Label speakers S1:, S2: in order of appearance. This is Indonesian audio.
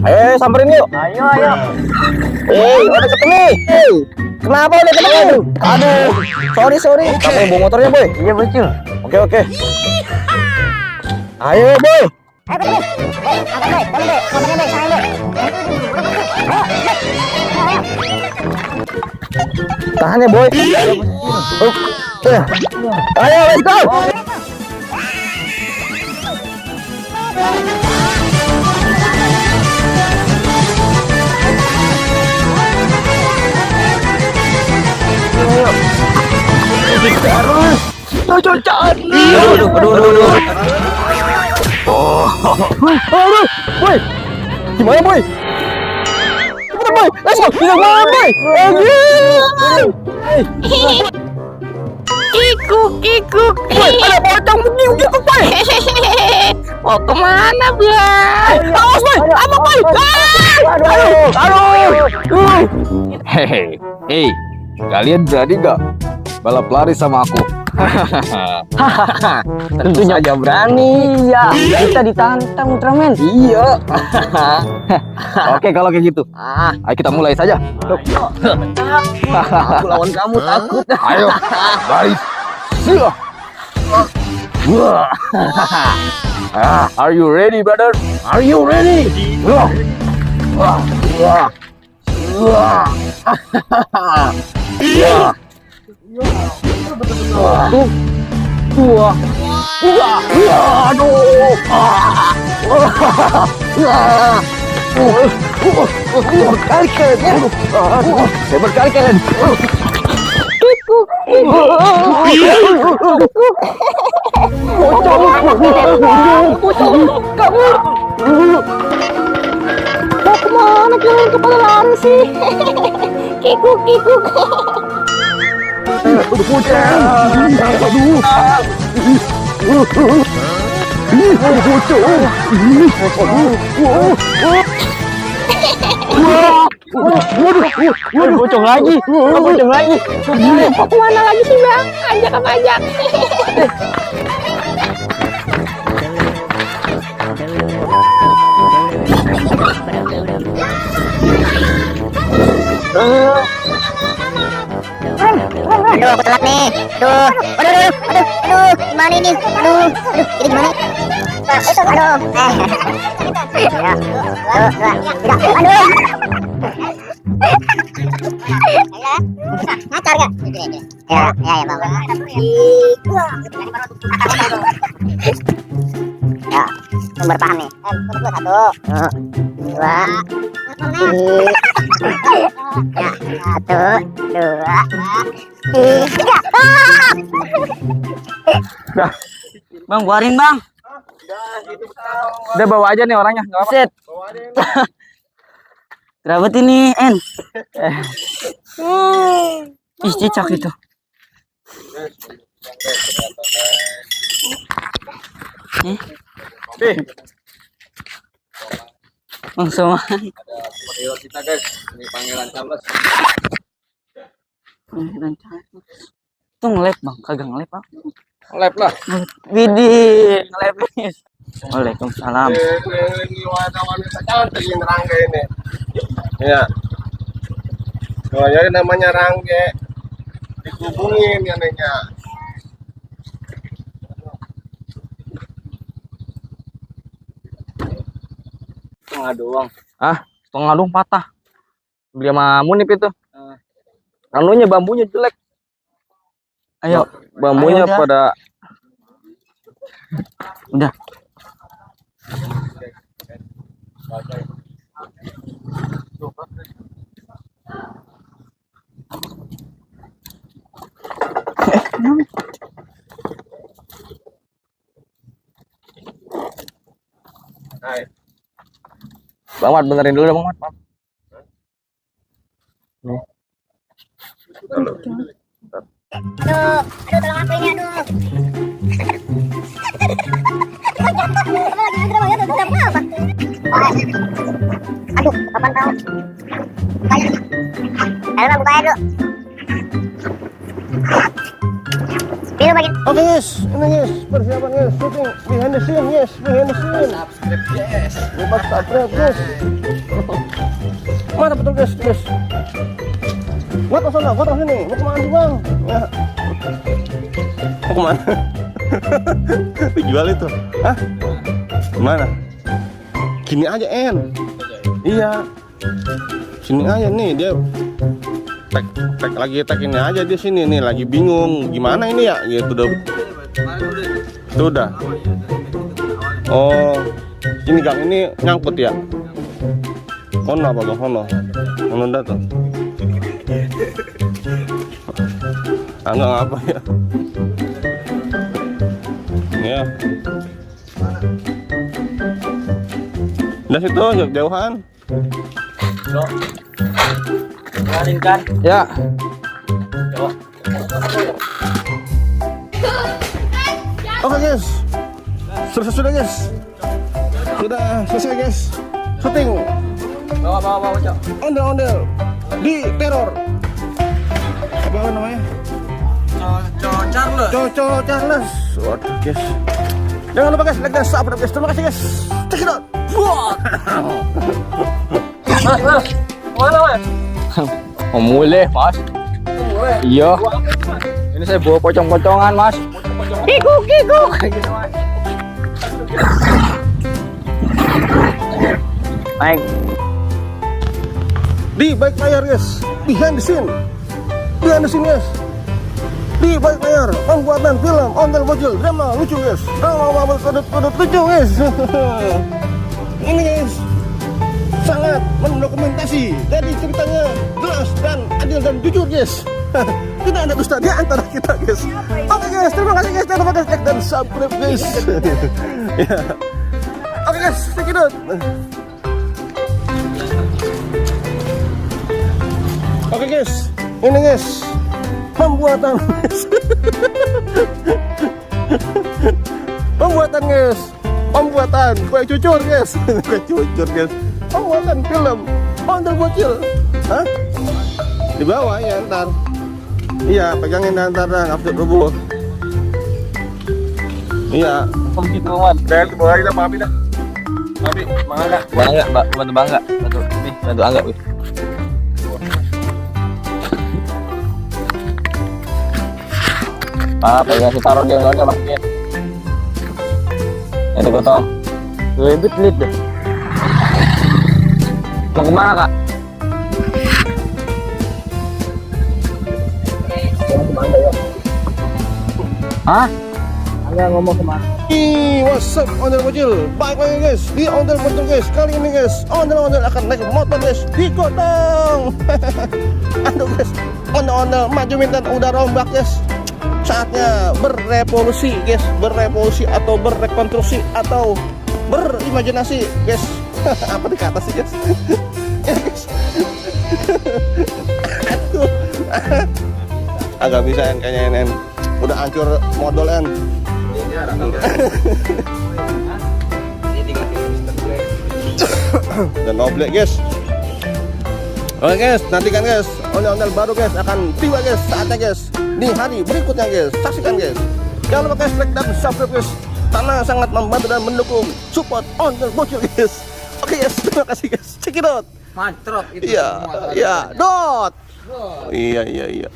S1: Ayo samperin yuk.
S2: Ayo, ayo.
S1: Udah ketemu. Kenapa udah ketemu? Aduh, sorry. Kamu yang bawa motornya, Boy?
S2: Iya, betul.
S1: Oke. Ayo, Boy. Tahan ya, Boy. Ayo, let's go. Aduh. Boy. Gimana, Boy? Gimana, Boy? Let's go. Gimana, Boy?
S3: Kikuk.
S1: Boy, ada pocong gitu, Boy.
S3: Mau kemana, Bang?
S1: Awas, Boy. Apa, Boy? Aduh.
S4: Hei, kalian berani nggak balap lari sama aku?
S2: Tentu saja berani. Iya, kita ditantang Ultraman.
S4: Iya. Oke, kalau kayak gitu, ayo kita mulai saja.
S2: Aku lawan kamu takut.
S4: Ayo, baris. Are you ready, brother? Are you ready?
S1: Berkali-kali.
S3: Mau kemana kalian kepala lari sih? Kikuk.
S1: Bocong lagi.
S3: Mau kemana lagi sih, Bang? Ajak.
S5: Aduh, aku telat nih. Aduh, gimana ini? Aduh, ini gimana? Aduh, aduh. Ngacor gak? Ya, Bang. Ya, sumber paham nih. Satu, dua, ya, satu, dua, tiga.
S2: Bang, keluarin, Bang.
S1: Udah bawa aja nih orangnya, nggak apa-apa.
S2: Set. Kerabat ini, En. Ih, cicak itu. Langsung aja.
S4: Kita guys, ini Pangeran Charles.
S2: Itu nge-lab, Bang. Kagak nge-lab, Bang.
S4: Lab lah.
S2: Widih, nge-lab. Waalaikumsalam.
S4: Ini wanita cantik yang Rangge ini. Iya. Kalau jadi namanya Rangge, dihubungin ya nenya.
S2: Setengah doang.
S1: Setengah dong patah. Beli sama Munip itu. Anunya bambunya jelek.
S2: Ayo.
S1: Bambunya
S2: Ayo, udah.
S1: pada
S2: Udah.
S4: Hai.
S1: Bang Mat, benerin dulu deh Bang Mat. Nih.
S5: Aduh, tolong aku ini, aduh. Aduh, kapan tahu? Ayo, buka air dulu. Biru bagian.
S4: Oke, yes, persiapan yes, shooting behind the scene, yes, behind the scene. Subscribe, yes. Lupa subscribe, yes.
S1: Mana betul guys, guys. Gua ke sana, gua ke sini. Mau kemana sih bang? Ya. Mau kemana? Dijual itu? Hah? Kemana? Gini aja En. Iya. Sini aja nih dia. Tek lagi tek ini aja di sini nih lagi bingung gimana ini ya gitu udah. Sudah. Oh, ini gang ini nyangkut ya. Ono apa bang? Ono datang. Enggak apa ya. Ya. Udah situ jauhan.
S2: Kemarin kan?
S4: Ya.
S1: Oke guys, sudah guys, sudah selesai guys, syuting.
S2: Bawa, Cok.
S1: Ondel di teror. Apa namanya? Coco Charles. Waduh guys. Jangan lupa guys, like dan subscribe guys. Terima kasih guys. Check it out.
S2: Mana?
S4: Oh, mulai mas. Iya. Ini saya bawa pocong-pocongan mas.
S3: Kikuk.
S2: Baik.
S1: Di balik layar guys, behind the scene guys. Di balik layar pembuatan film Ondel Bocil drama lucu guys, drama berkedut lucu guys. Ini guys sangat mendokumentasi, jadi ceritanya jelas dan adil dan jujur guys. Tidak ada dusta di antara kita guys. Oke guys, terima kasih guys, jangan lupa guys like dan subscribe guys. Ya. Oke guys, check it out. Oke guys, ini guys pembuatan guys, pembuatan kue cucur guys, pembuatan film Ondel Bocil. Hah? Di bawah ya ntar. Iya, pegangin ntar update rubuh. Iya.
S2: Begitu man.
S1: Dan bawa kita Papi dah. Papi, mangga.
S4: Bangga, bantu bangga. Bantu angga. Pegang si taruh dia nggak masukin. Itu potong.
S2: Lebih pelit deh. Mau kemana kak? Hah? Agak ngomong kemana?
S1: What's up Ondel Bocil? Baik lagi guys di Ondel Bocil guys. Kali ini guys Ondel akan naik motor guys di godong. Aduh guys, Ondel maju minta udah rombak guys. Saatnya berevolusi guys, berevolusi atau berrekonstruksi atau berimajinasi guys. Apa dikata sih guys? Ya guys. Aduh. Agak bisa yang kayaknya NN. Udah hancur modal N. Dan oblek guys. Oke guys, nantikan guys ondel-ondel baru guys akan tiba guys saatnya guys di hari berikutnya guys. Saksikan guys. Jangan lupa guys like dan subscribe guys karena sangat membantu dan mendukung support Ondel Bocil guys. Oke guys, terima kasih guys. Check it out.
S2: Mantrot itu.
S1: Iya, dot. Iya.